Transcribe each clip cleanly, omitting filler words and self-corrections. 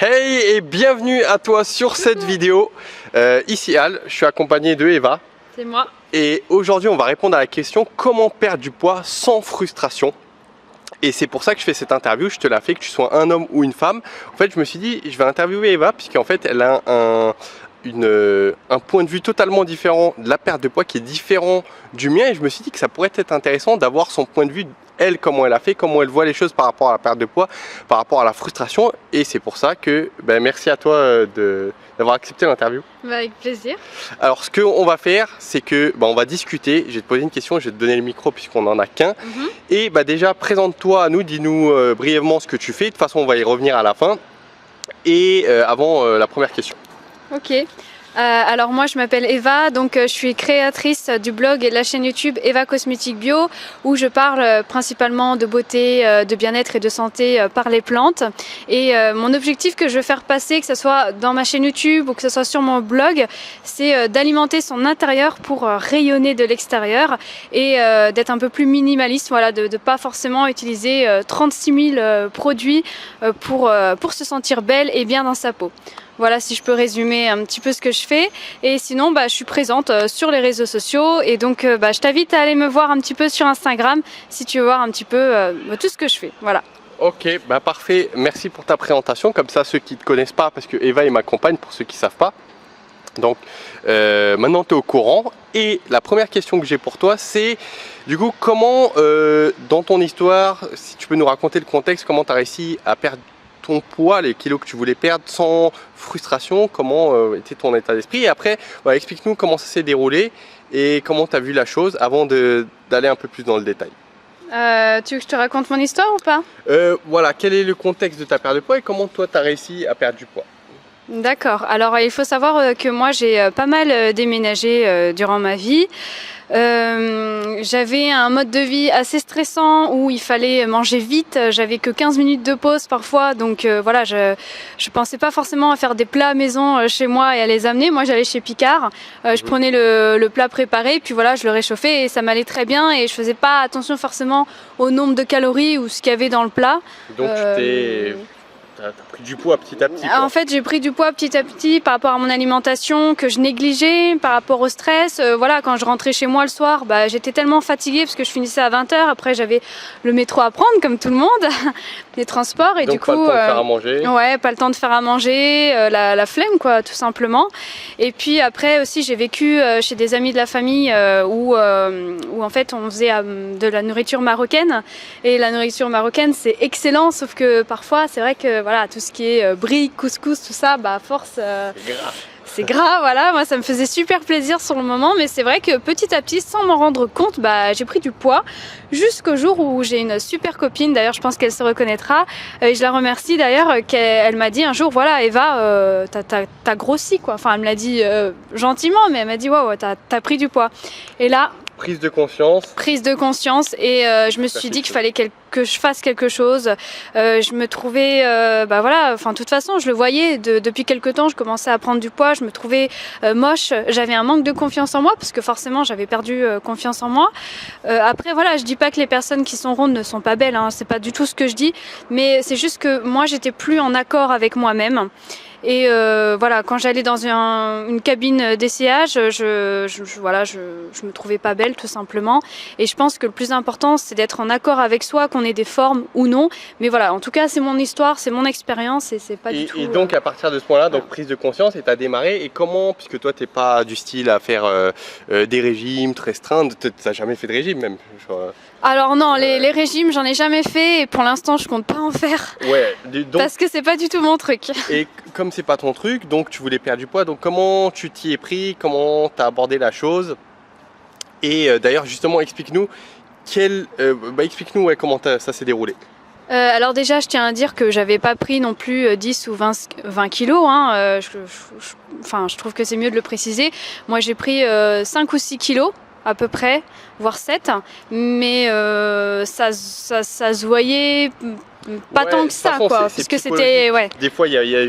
Hey et bienvenue à toi sur cette vidéo. Ici Al, je suis accompagné de Eva. C'est moi. Et aujourd'hui on va répondre à la question comment perdre du poids sans frustration. Et c'est pour ça que je fais cette interview, je te la fais que tu sois un homme ou une femme. En fait je me suis dit je vais interviewer Eva puisqu'en fait elle a un point de vue totalement différent de la perte de poids qui est différent du mien. Et je me suis dit que ça pourrait être intéressant d'avoir son point de vue, elle, comment elle a fait, comment elle voit les choses par rapport à la perte de poids, par rapport à la frustration. Et c'est pour ça que merci à toi d'avoir accepté l'interview. Avec plaisir. Alors ce qu'on va faire, c'est que on va discuter. Je vais te poser une question, je vais te donner le micro puisqu'on n'en a qu'un. Et déjà présente-toi à nous, dis-nous brièvement ce que tu fais. De toute façon on va y revenir à la fin. Et avant la première question. Ok. Alors moi je m'appelle Eva, donc je suis créatrice du blog et de la chaîne YouTube Eva Cosmétique Bio où je parle principalement de beauté, de bien-être et de santé par les plantes. Et mon objectif que je veux faire passer, que ce soit dans ma chaîne YouTube ou que ce soit sur mon blog, c'est d'alimenter son intérieur pour rayonner de l'extérieur et d'être un peu plus minimaliste, voilà, de pas forcément utiliser 36 000 produits pour se sentir belle et bien dans sa peau. Voilà, si je peux résumer un petit peu ce que je fais. Et sinon, je suis présente sur les réseaux sociaux. Et donc, je t'invite à aller me voir un petit peu sur Instagram si tu veux voir un petit peu tout ce que je fais. Voilà. Ok, parfait. Merci pour ta présentation. Comme ça, ceux qui ne te connaissent pas, parce que Eva est ma compagne, pour ceux qui ne savent pas. Donc, maintenant, tu es au courant. Et la première question que j'ai pour toi, c'est du coup, comment, dans ton histoire, si tu peux nous raconter le contexte, comment tu as réussi à perdre ton poids, les kilos que tu voulais perdre sans frustration, comment était ton état d'esprit. Et après, explique-nous comment ça s'est déroulé et comment tu as vu la chose avant d'aller un peu plus dans le détail. Tu veux que je te raconte mon histoire ou pas? Voilà, quel est le contexte de ta perte de poids et comment toi tu as réussi à perdre du poids? D'accord, alors il faut savoir que moi j'ai pas mal déménagé durant ma vie. J'avais un mode de vie assez stressant où il fallait manger vite, j'avais que 15 minutes de pause parfois, donc voilà, je pensais pas forcément à faire des plats maison chez moi et à les amener. Moi j'allais chez Picard, je prenais le plat préparé, puis voilà, je le réchauffais et ça m'allait très bien et je faisais pas attention forcément au nombre de calories ou ce qu'il y avait dans le plat. Donc tu as pris du poids petit à petit, quoi. En fait, j'ai pris du poids petit à petit par rapport à mon alimentation que je négligeais, par rapport au stress. Voilà, quand je rentrais chez moi le soir, j'étais tellement fatiguée parce que je finissais à 20 h. Après, j'avais le métro à prendre comme tout le monde, les transports. Et donc, du coup, pas le temps de faire à manger. Ouais, pas le temps de faire à manger, la flemme, quoi, tout simplement. Et puis après aussi, j'ai vécu chez des amis de la famille où en fait, on faisait de la nourriture marocaine. Et la nourriture marocaine, c'est excellent, sauf que parfois, c'est vrai que voilà, tout ce qui est briques, couscous, tout ça, à force, c'est gras, voilà. Moi, ça me faisait super plaisir sur le moment, mais c'est vrai que petit à petit, sans m'en rendre compte, j'ai pris du poids jusqu'au jour où j'ai une super copine. D'ailleurs, je pense qu'elle se reconnaîtra. Et je la remercie d'ailleurs qu'elle m'a dit un jour, voilà, Eva, t'as grossi, quoi. Enfin, elle me l'a dit gentiment, mais elle m'a dit, waouh, t'as pris du poids. Et là, prise de conscience. Prise de conscience et je me suis dit qu'il fallait que je fasse quelque chose. Je me trouvais, voilà, enfin de toute façon je le voyais depuis quelques temps, je commençais à prendre du poids, je me trouvais moche, j'avais un manque de confiance en moi parce que forcément j'avais perdu confiance en moi. Après voilà, je dis pas que les personnes qui sont rondes ne sont pas belles, hein, c'est pas du tout ce que je dis, mais c'est juste que moi j'étais plus en accord avec moi-même. Et voilà, quand j'allais dans une cabine d'essayage, je me trouvais pas belle tout simplement. Et je pense que le plus important, c'est d'être en accord avec soi, qu'on ait des formes ou non. Mais voilà, en tout cas, c'est mon histoire, c'est mon expérience et c'est pas du tout... Et donc à partir de ce point-là, donc prise de conscience, et tu as démarré. Et comment, puisque toi, t'es pas du style à faire des régimes très restreints, t'as jamais fait de régime même Alors non, les régimes, j'en ai jamais fait et pour l'instant, je compte pas en faire. Ouais, donc, parce que c'est pas du tout mon truc. Et comme c'est pas ton truc, donc tu voulais perdre du poids, donc comment tu t'y es pris, comment tu as abordé la chose? Et d'ailleurs, justement, explique-nous comment ça s'est déroulé. Alors déjà, je tiens à dire que j'avais pas pris non plus 10 ou 20 kilos. Hein. Je trouve que c'est mieux de le préciser. Moi, j'ai pris 5 ou 6 kilos à peu près, voire 7. Mais ça se voyait pas tant que ça, quoi. Parce que c'était... Des fois, il y a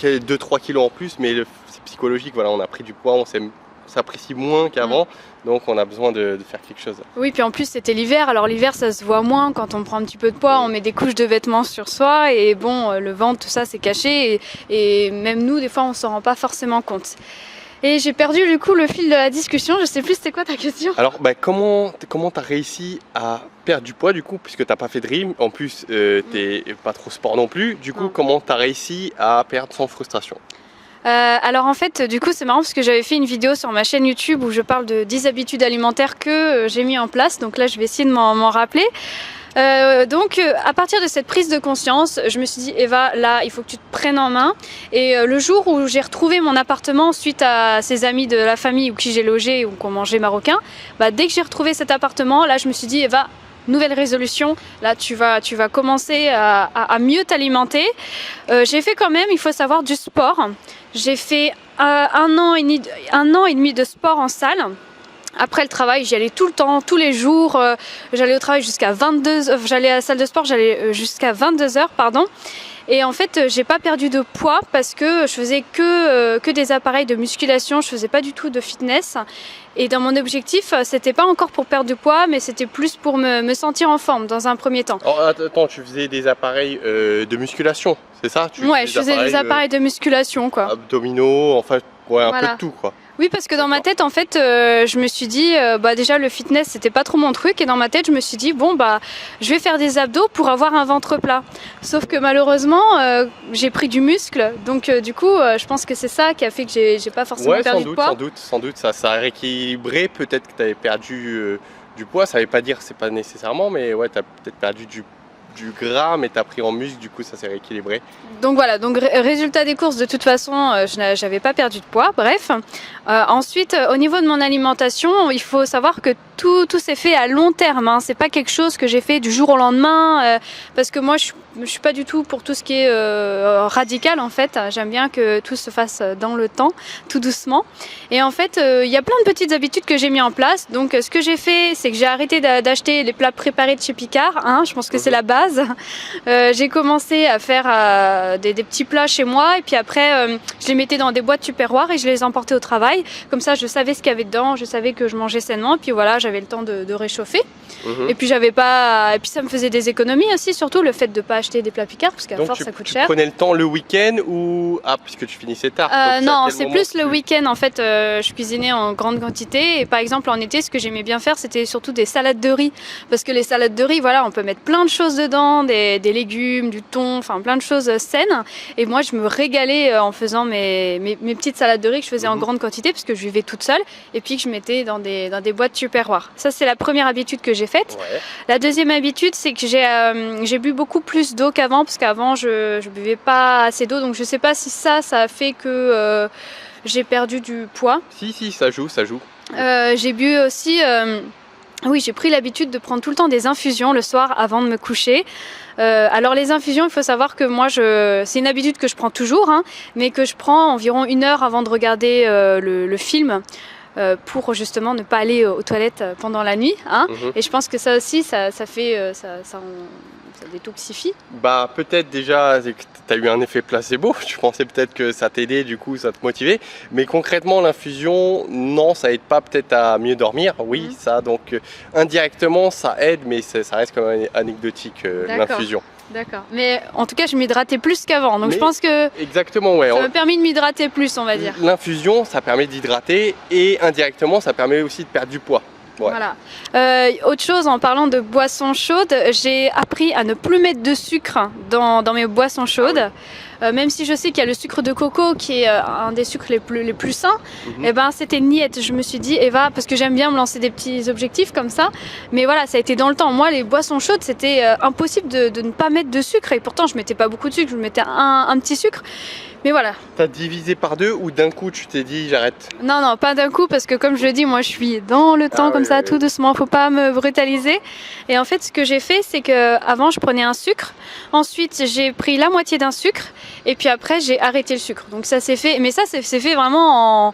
2-3 kilos en plus, mais c'est psychologique. Voilà, on a pris du poids, on s'aime s'apprécie moins qu'avant. Donc on a besoin de faire quelque chose. Oui, puis en plus c'était l'hiver, alors l'hiver ça se voit moins quand on prend un petit peu de poids, on met des couches de vêtements sur soi et bon, le ventre, tout ça c'est caché et même nous des fois on s'en rend pas forcément compte. Et j'ai perdu du coup le fil de la discussion, je sais plus c'était quoi ta question. Alors comment t'as réussi à perdre du poids du coup, puisque t'as pas fait de rime, en plus t'es pas trop sport non plus, du coup comment t'as réussi à perdre sans frustration? Alors en fait, du coup, c'est marrant parce que j'avais fait une vidéo sur ma chaîne YouTube où je parle de 10 habitudes alimentaires que j'ai mis en place. Donc là, je vais essayer de m'en rappeler. Donc à partir de cette prise de conscience, je me suis dit Eva, là il faut que tu te prennes en main. Et le jour où j'ai retrouvé mon appartement suite à ces amis de la famille où qui j'ai logé ou qu'on mangeait marocain, dès que j'ai retrouvé cet appartement, là je me suis dit Eva, nouvelle résolution, là tu vas commencer à mieux t'alimenter. J'ai fait quand même, il faut savoir, du sport. J'ai fait un an et demi de sport en salle. Après le travail, j'y allais tout le temps, tous les jours. J'allais au travail jusqu'à 22h. J'allais à la salle de sport, j'allais jusqu'à 22h, pardon. Et en fait, j'ai pas perdu de poids parce que je faisais que des appareils de musculation. Je faisais pas du tout de fitness. Et dans mon objectif, c'était pas encore pour perdre du poids, mais c'était plus pour me sentir en forme dans un premier temps. Oh, attends, tu faisais des appareils de musculation, c'est ça? Ouais, je faisais des appareils de musculation, quoi. Abdominaux, enfin, ouais, un peu de tout, quoi. Oui, parce que dans ma tête, en fait, je me suis dit, déjà le fitness, c'était pas trop mon truc. Et dans ma tête, je me suis dit, bon, je vais faire des abdos pour avoir un ventre plat. Sauf que malheureusement, j'ai pris du muscle. Donc, du coup, je pense que c'est ça qui a fait que j'ai pas forcément perdu de poids. Sans doute, ça a rééquilibré. Peut-être que tu avais perdu du poids. Ça veut pas dire, c'est pas nécessairement, mais ouais, tu as peut-être perdu du gras, mais tu as pris en muscle, du coup ça s'est rééquilibré. Donc voilà, donc résultat des courses, de toute façon, je n'avais pas perdu de poids, bref. Ensuite, au niveau de mon alimentation, il faut savoir que tout s'est fait à long terme, hein. C'est pas quelque chose que j'ai fait du jour au lendemain, parce que moi je suis pas du tout pour tout ce qui est radical en fait. J'aime bien que tout se fasse dans le temps, tout doucement. Et en fait, il y a plein de petites habitudes que j'ai mis en place. Donc ce que j'ai fait, c'est que j'ai arrêté d'acheter les plats préparés de chez Picard, hein. Je pense que c'est la base. J'ai commencé à faire des petits plats chez moi et puis après je les mettais dans des boîtes tupperware et je les emportais au travail. Comme ça, je savais ce qu'il y avait dedans, je savais que je mangeais sainement. Et puis voilà, j'avais le temps de réchauffer. Et puis et puis ça me faisait des économies aussi, surtout le fait de pas acheter des plats Picard parce qu'à force ça coûte cher. Tu prenais le temps le week-end ou puisque tu finissais tard? Non, c'est plus le week-end en fait. Je cuisinais en grande quantité et par exemple en été, ce que j'aimais bien faire, c'était surtout des salades de riz parce que les salades de riz, voilà, on peut mettre plein de choses dedans, des légumes, du thon, enfin plein de choses saines. Et moi, je me régalais en faisant mes petites salades de riz que je faisais en grande quantité parce que je vivais toute seule et puis que je mettais dans des boîtes tupperware. Ça, c'est la première habitude que j'ai faite. Ouais. La deuxième habitude, c'est que j'ai bu beaucoup plus d'eau qu'avant parce qu'avant, je buvais pas assez d'eau. Donc, je sais pas si ça a fait que j'ai perdu du poids. Si, ça joue. J'ai bu aussi... Oui, j'ai pris l'habitude de prendre tout le temps des infusions le soir avant de me coucher. Alors les infusions, il faut savoir que moi, c'est une habitude que je prends toujours, hein, mais que je prends environ 1 heure avant de regarder le film. Pour justement ne pas aller aux toilettes pendant la nuit, hein. Et je pense que ça aussi, ça détoxifie. Peut-être déjà que tu as eu un effet placebo, tu pensais peut-être que ça t'aidait, du coup ça te motivait, mais concrètement l'infusion, non, ça aide pas peut-être à mieux dormir, oui, ça, donc indirectement ça aide, mais ça reste quand même anecdotique l'infusion. D'accord, mais en tout cas je m'hydratais plus qu'avant, donc je pense que exactement, ouais, ça m'a permis de m'hydrater plus, on va dire. L'infusion, ça permet d'hydrater et indirectement ça permet aussi de perdre du poids. Ouais. Voilà. Autre chose, en parlant de boissons chaudes, j'ai appris à ne plus mettre de sucre dans mes boissons chaudes. Même si je sais qu'il y a le sucre de coco qui est un des sucres les plus sains, et c'était niette. Je me suis dit, Eva, parce que j'aime bien me lancer des petits objectifs comme ça, mais voilà, ça a été dans le temps. Moi, les boissons chaudes, c'était impossible de ne pas mettre de sucre, et pourtant je mettais pas beaucoup de sucre, je mettais un petit sucre. Mais voilà. T'as divisé par 2 ou d'un coup tu t'es dit j'arrête? Non, pas d'un coup parce que comme je le dis, moi je suis dans le temps comme ça, tout doucement, faut pas me brutaliser. Et en fait, ce que j'ai fait, c'est que avant je prenais un sucre, ensuite j'ai pris la moitié d'un sucre et puis après j'ai arrêté le sucre. Donc ça s'est fait, mais ça s'est fait vraiment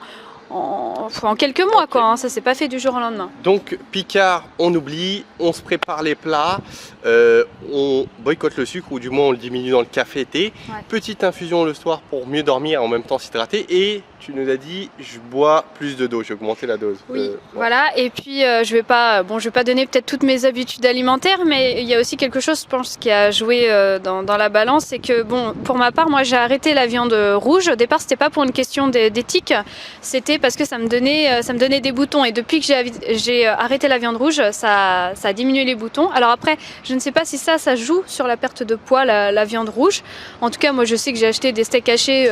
en quelques mois, Ok. quoi, hein. Ça s'est pas fait du jour au lendemain. Donc Picard, on oublie, on se prépare les plats, on boycotte le sucre ou du moins on le diminue dans le café thé. Ouais. Petite infusion le soir pour mieux dormir et en même temps s'hydrater. Et tu nous as dit, je bois plus de d'eau, j'ai augmenté la dose. Oui, Ouais. voilà. Et puis je vais pas donner peut-être toutes mes habitudes alimentaires, mais il y a aussi quelque chose, je pense, qui a joué dans la balance, c'est que bon, pour ma part, moi j'ai arrêté la viande rouge. Au départ, c'était pas pour une question d'éthique, c'était parce que ça me donnait des boutons. Et depuis que j'ai arrêté la viande rouge, ça a diminué les boutons. Alors après, je ne sais pas si ça joue sur la perte de poids, la viande rouge. En tout cas, moi je sais que j'ai acheté des steaks hachés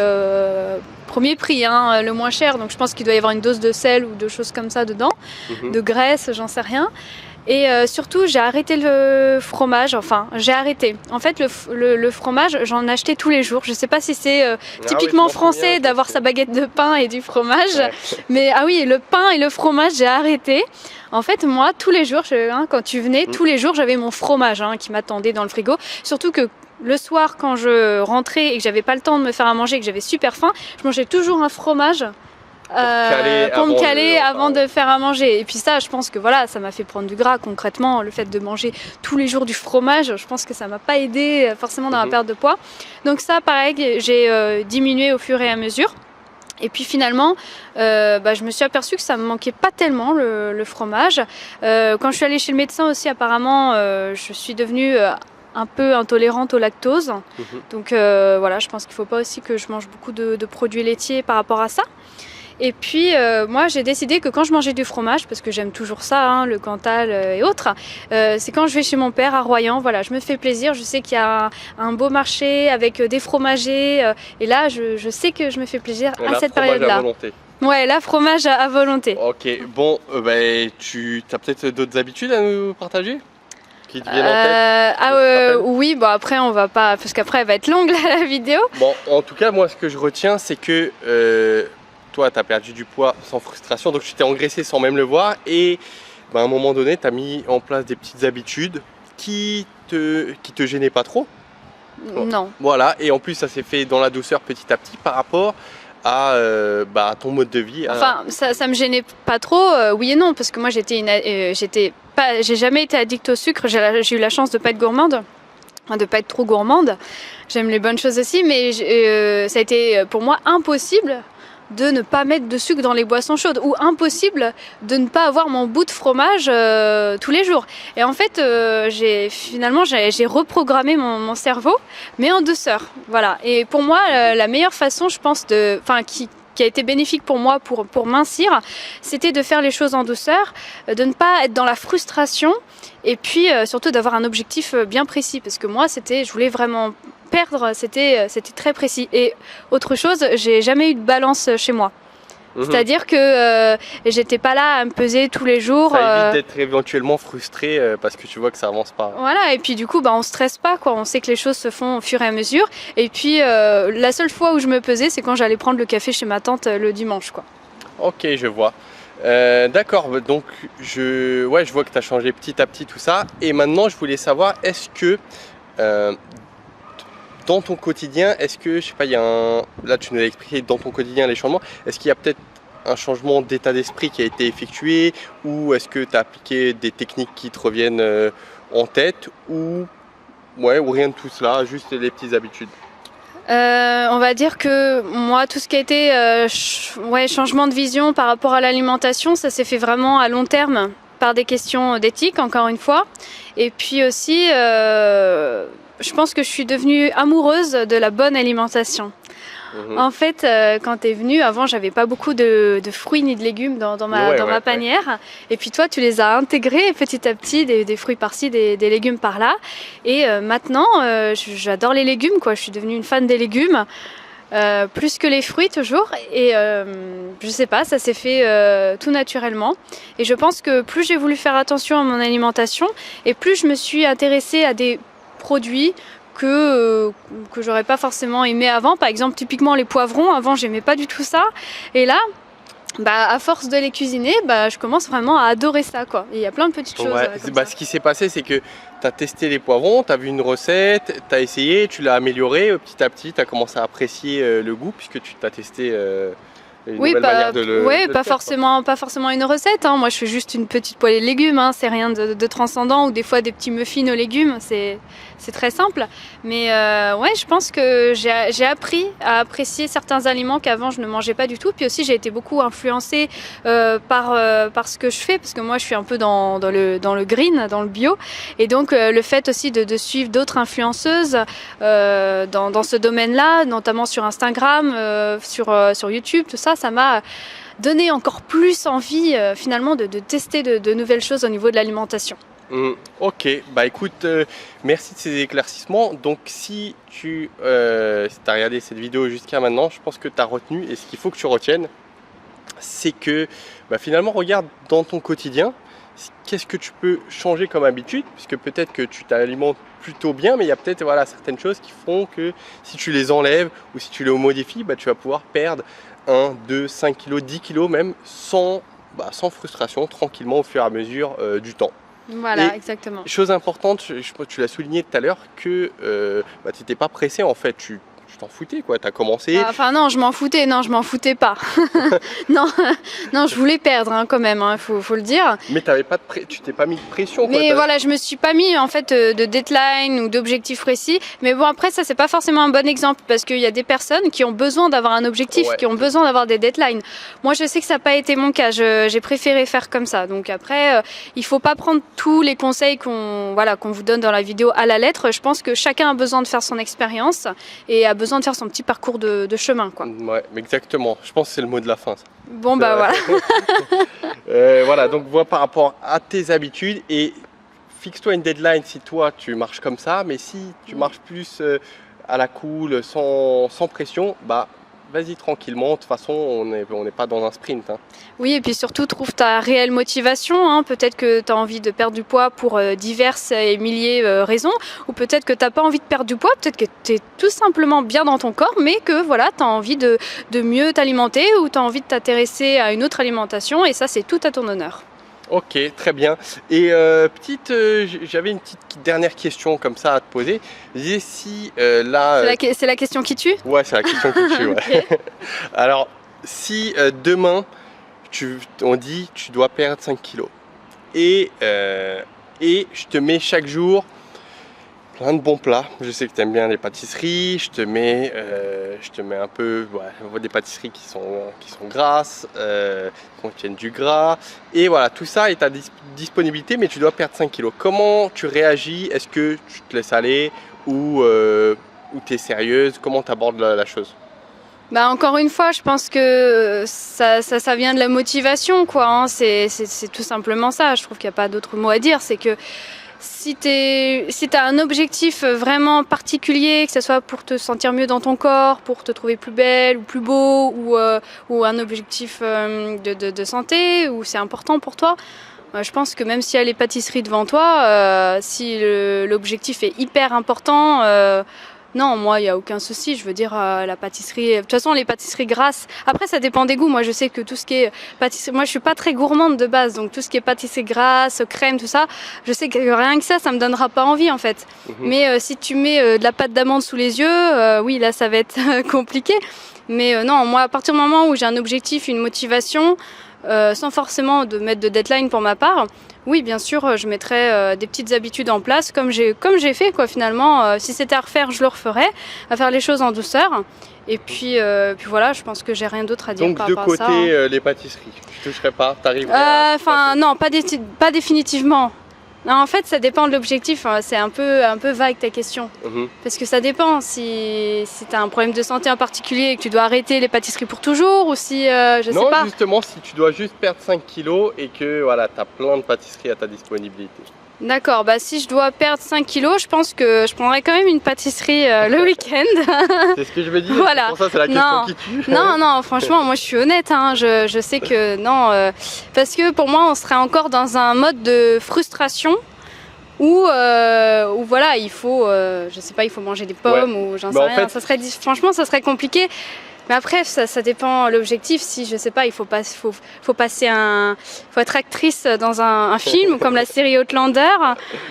premier prix, hein, le moins cher, donc je pense qu'il doit y avoir une dose de sel ou de choses comme ça dedans, de graisse, j'en sais rien. Et surtout, j'ai arrêté le fromage, enfin, j'ai arrêté. En fait, le fromage, j'en achetais tous les jours. Je sais pas si c'est typiquement français d'avoir sa baguette de pain et du fromage, Ouais. mais ah oui, le pain et le fromage, j'ai arrêté. En fait, moi, tous les jours, quand tu venais, tous les jours, j'avais mon fromage qui m'attendait dans le frigo. Surtout que le soir, quand je rentrais et que j'avais pas le temps de me faire à manger et que j'avais super faim, je mangeais toujours un fromage pour me caler avant de faire à manger. Et puis ça, je pense que voilà, ça m'a fait prendre du gras concrètement. Le fait de manger tous les jours du fromage, je pense que ça m'a pas aidé forcément dans la perte de poids. Donc ça, pareil, j'ai diminué au fur et à mesure. Et puis finalement, je me suis aperçue que ça me manquait pas tellement le fromage. Quand je suis allée chez le médecin aussi, apparemment, je suis devenue un peu intolérante au lactose. Donc voilà, je pense qu'il ne faut pas aussi que je mange beaucoup de produits laitiers par rapport à ça. Et puis moi j'ai décidé que quand je mangeais du fromage, parce que j'aime toujours ça, le Cantal et autres, c'est quand je vais chez mon père à Royan, voilà, je me fais plaisir, je sais qu'il y a un beau marché avec des fromagers, et là je sais que je me fais plaisir à cette période-là. Ouais, là, fromage à volonté. Ok, bon, tu as peut-être d'autres habitudes à nous partager qui te viennent en tête? Oui, bon après on va pas, parce qu'après elle va être longue là, la vidéo. Bon, en tout cas, moi ce que je retiens, c'est que toi, tu as perdu du poids sans frustration, donc tu t'es engraissé sans même le voir. Et à un moment donné, tu as mis en place des petites habitudes qui te gênaient pas trop. Non. Voilà, et en plus, ça s'est fait dans la douceur petit à petit par rapport à ton mode de vie. Enfin, ça me gênait pas trop, oui et non, parce que moi j'ai jamais été addict au sucre, j'ai eu la chance de pas être gourmande. De pas être trop gourmande. J'aime les bonnes choses aussi, mais ça a été pour moi impossible de ne pas mettre de sucre dans les boissons chaudes, ou impossible de ne pas avoir mon bout de fromage tous les jours. Et en fait, j'ai reprogrammé mon cerveau, mais en douceur. Voilà. Et pour moi, la meilleure façon, je pense, qui a été bénéfique pour moi pour mincir, c'était de faire les choses en douceur, de ne pas être dans la frustration, et puis surtout d'avoir un objectif bien précis, parce que moi je voulais vraiment perdre, c'était très précis. Et autre chose, j'ai jamais eu de balance chez moi. C'est-à-dire que j'étais pas là à me peser tous les jours. Ça évite d'être éventuellement frustré parce que tu vois que ça avance pas. Voilà, et puis du coup, on stresse pas, quoi. On sait que les choses se font au fur et à mesure. Et puis, la seule fois où je me pesais, c'est quand j'allais prendre le café chez ma tante le dimanche, quoi. Ok, je vois. D'accord, donc je vois que tu as changé petit à petit tout ça. Et maintenant, je voulais savoir, est-ce que dans ton quotidien, est-ce que, je sais pas, là tu nous as expliqué dans ton quotidien les changements, est-ce qu'il y a peut-être un changement d'état d'esprit qui a été effectué, ou est-ce que tu as appliqué des techniques qui te reviennent en tête, ou rien de tout cela, juste les petites habitudes? On va dire que moi, tout ce qui a été changement de vision par rapport à l'alimentation, ça s'est fait vraiment à long terme par des questions d'éthique, encore une fois. Et puis aussi, je pense que je suis devenue amoureuse de la bonne alimentation. En fait, quand tu es venue, avant, j'avais pas beaucoup de fruits ni de légumes dans ma panière. Et puis toi, tu les as intégrés petit à petit, des fruits par-ci, des légumes par-là. Et maintenant, j'adore les légumes, quoi. Je suis devenue une fan des légumes. Plus que les fruits toujours, et je sais pas, ça s'est fait tout naturellement, et je pense que plus j'ai voulu faire attention à mon alimentation, et plus je me suis intéressée à des produits que j'aurais pas forcément aimé avant. Par exemple, typiquement les poivrons, avant j'aimais pas du tout ça, et là à force de les cuisiner, je commence vraiment à adorer ça, quoi. Et il y a plein de petites choses. Ce qui s'est passé, c'est que tu as testé les poivrons, tu as vu une recette, tu as essayé, tu l'as amélioré petit à petit, tu as commencé à apprécier le goût puisque tu t'as testé Une Oui, nouvelle manière de le ouais, de le pas faire, quoi. forcément une recette, hein. Moi, je fais juste une petite poêlée de légumes, hein. C'est rien de transcendant, ou des fois des petits muffins aux légumes. C'est très simple. Mais ouais, je pense que j'ai appris à apprécier certains aliments qu'avant je ne mangeais pas du tout. Puis aussi, j'ai été beaucoup influencée par ce que je fais, parce que moi, je suis un peu dans le green, dans le bio. Et donc, le fait aussi de suivre d'autres influenceuses dans ce domaine-là, notamment sur Instagram, sur YouTube, tout ça, ça m'a donné encore plus envie finalement de tester de nouvelles choses au niveau de l'alimentation. Ok, bah écoute, merci de ces éclaircissements. Donc si tu as regardé cette vidéo jusqu'à maintenant, je pense que tu as retenu, et ce qu'il faut que tu retiennes, c'est que bah, finalement regarde dans ton quotidien, qu'est-ce que tu peux changer comme habitude, puisque peut-être que tu t'alimentes plutôt bien, mais il y a peut-être voilà, certaines choses qui font que si tu les enlèves ou si tu les modifies, bah, tu vas pouvoir perdre 1, 2, 5 kilos, 10 kilos même sans frustration, tranquillement au fur et à mesure du temps. Voilà, Et exactement. chose importante, tu l'as souligné tout à l'heure, que bah, tu n'étais pas pressé en fait, tu t'en foutais quoi, tu as commencé. Enfin non, je m'en foutais pas. non, non, je voulais perdre hein, quand même, hein, faut le dire. Mais tu t'es pas mis de pression quoi. Mais voilà, je me suis pas mis en fait de deadline ou d'objectif précis. Mais bon après ça c'est pas forcément un bon exemple parce qu'il y a des personnes qui ont besoin d'avoir un objectif, Ouais. qui ont besoin d'avoir des deadlines. Moi je sais que ça n'a pas été mon cas, j'ai préféré faire comme ça. Donc après il faut pas prendre tous les conseils qu'on vous donne dans la vidéo à la lettre. Je pense que chacun a besoin de faire son expérience et a besoin de faire son petit parcours de chemin quoi. Ouais, exactement. Je pense que c'est le mot de la fin. Ça. Bon bah voilà. Voilà, donc vois par rapport à tes habitudes et fixe-toi une deadline si toi tu marches comme ça, mais si tu marches plus à la cool, sans pression, bah vas-y tranquillement. De toute façon, on n'est pas dans un sprint. Hein. Oui, et puis surtout, trouve ta réelle motivation. Hein. Peut-être que tu as envie de perdre du poids pour diverses et milliers raisons, ou peut-être que tu n'as pas envie de perdre du poids, peut-être que tu es tout simplement bien dans ton corps, mais que voilà, tu as envie de mieux t'alimenter ou tu as envie de t'intéresser à une autre alimentation, et ça, c'est tout à ton honneur. Ok, très bien. Et j'avais une petite dernière question comme ça à te poser. Je disais si là... C'est la question qui tue ? Ouais, c'est la question qui tue. Ouais. Okay. Alors, si demain, on dit tu dois perdre 5 kilos et je te mets chaque jour plein de bons plats. Je sais que tu aimes bien les pâtisseries, je te mets un peu des pâtisseries qui sont grasses, qui contiennent du gras. Et voilà, tout ça est à disponibilité, mais tu dois perdre 5 kilos. Comment tu réagis? Est-ce que tu te laisses aller ou tu es sérieuse? Comment tu abordes la chose? Bah encore une fois, je pense que ça vient de la motivation, quoi. Hein. C'est tout simplement ça. Je trouve qu'il n'y a pas d'autre mot à dire. C'est que si tu as un objectif vraiment particulier, que ce soit pour te sentir mieux dans ton corps, pour te trouver plus belle ou plus beau, ou un objectif de santé, ou c'est important pour toi, je pense que même s'il y a les pâtisseries devant toi, si l'objectif est hyper important, non, moi, il n'y a aucun souci. Je veux dire, la pâtisserie... De toute façon, les pâtisseries grasses... Après, ça dépend des goûts. Moi, je sais que tout ce qui est pâtisserie... Moi, je suis pas très gourmande de base. Donc, tout ce qui est pâtisserie grasse, crème, tout ça, je sais que rien que ça me donnera pas envie, en fait. Mais si tu mets de la pâte d'amande sous les yeux, oui, là, ça va être compliqué. Mais non, moi, à partir du moment où j'ai un objectif, une motivation, sans forcément de mettre de deadline pour ma part... Oui, bien sûr, je mettrais des petites habitudes en place, comme j'ai fait, quoi, finalement. Si c'était à refaire, je le referais, à faire les choses en douceur. Et puis voilà, je pense que j'ai rien d'autre à dire par rapport à ça. Donc, de côté, les pâtisseries, tu toucherais pas, t'arriverais Enfin, non, pas définitivement. Non, en fait, ça dépend de l'objectif. Hein. C'est un peu vague ta question. Parce que ça dépend si tu as un problème de santé en particulier et que tu dois arrêter les pâtisseries pour toujours ou si, je sais pas. Non, justement, si tu dois juste perdre 5 kilos et que voilà, tu as plein de pâtisseries à ta disponibilité. D'accord, bah si je dois perdre 5 kilos, je pense que je prendrais quand même une pâtisserie le week-end. C'est ce que je veux dire, voilà. C'est pour ça c'est la question qui tue. Non, franchement, moi je suis honnête, hein. Je sais que non, parce que pour moi on serait encore dans un mode de frustration où voilà, il faut, je sais pas, il faut manger des pommes ou j'en sais rien. Franchement, ça serait compliqué. Mais après, ça dépend l'objectif. Si je sais pas, faut être actrice dans un film comme la série Outlander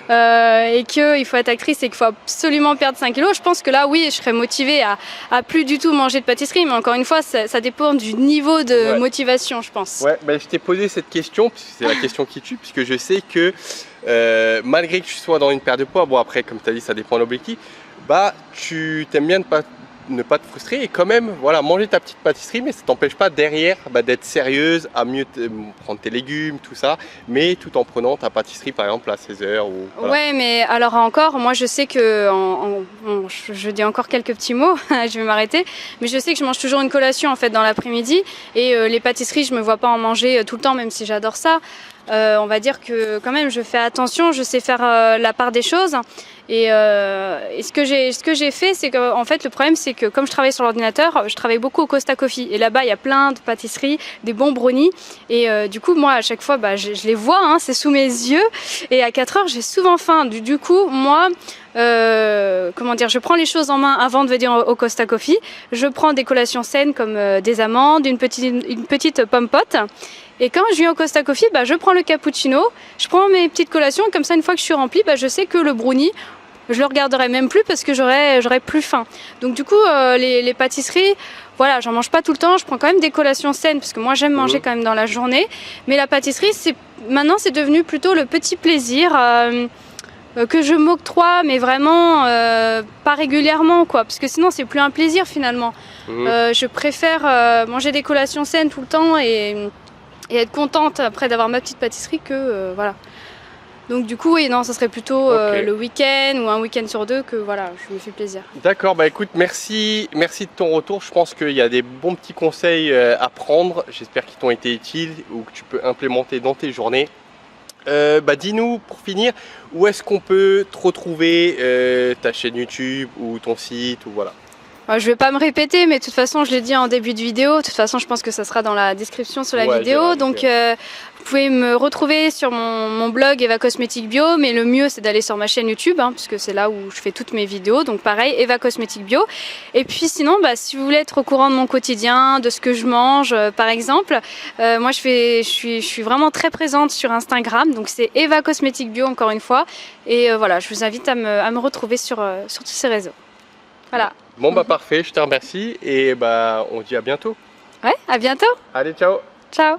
et qu'il faut être actrice et qu'il faut absolument perdre 5 kilos. Je pense que là, oui, je serais motivée à plus du tout manger de pâtisserie. Mais encore une fois, ça dépend du niveau de motivation, je pense. Ouais, bah, je t'ai posé cette question, puisque c'est la question qui tue, puisque je sais que malgré que tu sois dans une perte de poids, bon après, comme tu as dit, ça dépend de l'objectif, bah tu t'aimes bien ne pas te frustrer et quand même voilà, manger ta petite pâtisserie, mais ça t'empêche pas derrière d'être sérieuse, à mieux prendre tes légumes, tout ça, mais tout en prenant ta pâtisserie par exemple à 16h ou voilà. Ouais, mais alors encore, moi je sais que je dis encore quelques petits mots, je vais m'arrêter, mais je sais que je mange toujours une collation en fait dans l'après-midi et les pâtisseries, je me vois pas en manger tout le temps, même si j'adore ça. On va dire que quand même je fais attention, je sais faire la part des choses. Et ce que j'ai fait, c'est que en fait le problème c'est que comme je travaille sur l'ordinateur, je travaille beaucoup au Costa Coffee et là-bas il y a plein de pâtisseries, des bons brownies et du coup moi à chaque fois je les vois, hein, c'est sous mes yeux et à 4h j'ai souvent faim. Du coup moi comment dire, je prends les choses en main avant de venir au Costa Coffee. Je prends des collations saines comme des amandes, une petite pomme pote. Et quand je viens au Costa Coffee, je prends le cappuccino, je prends mes petites collations, comme ça une fois que je suis remplie, je sais que le brownie, je le regarderai même plus parce que j'aurai plus faim. Donc du coup, les pâtisseries, voilà, j'en mange pas tout le temps, je prends quand même des collations saines parce que moi j'aime manger quand même dans la journée. Mais la pâtisserie, maintenant c'est devenu plutôt le petit plaisir que je m'octroie, mais vraiment pas régulièrement, quoi, parce que sinon c'est plus un plaisir finalement. Je préfère manger des collations saines tout le temps et être contente après d'avoir ma petite pâtisserie que voilà. Donc du coup, oui, non, ça serait plutôt le week-end ou un week-end sur deux que voilà, je me fais plaisir. D'accord, bah écoute, merci de ton retour. Je pense qu'il y a des bons petits conseils à prendre. J'espère qu'ils t'ont été utiles ou que tu peux implémenter dans tes journées. Dis-nous pour finir, où est-ce qu'on peut te retrouver, ta chaîne YouTube ou ton site ou voilà. Je vais pas me répéter, mais de toute façon, je l'ai dit en début de vidéo. De toute façon, je pense que ça sera dans la description sur la vidéo. Donc, vous pouvez me retrouver sur mon blog Eva Cosmétique Bio, mais le mieux, c'est d'aller sur ma chaîne YouTube, hein, puisque c'est là où je fais toutes mes vidéos. Donc, pareil, Eva Cosmétique Bio. Et puis, sinon, si vous voulez être au courant de mon quotidien, de ce que je mange, par exemple, moi, je suis vraiment très présente sur Instagram. Donc, c'est Eva Cosmétique Bio, encore une fois. Et voilà, je vous invite à me retrouver sur tous ces réseaux. Voilà. Bon parfait, je te remercie et on se dit à bientôt. Ouais, à bientôt. Allez, ciao. Ciao.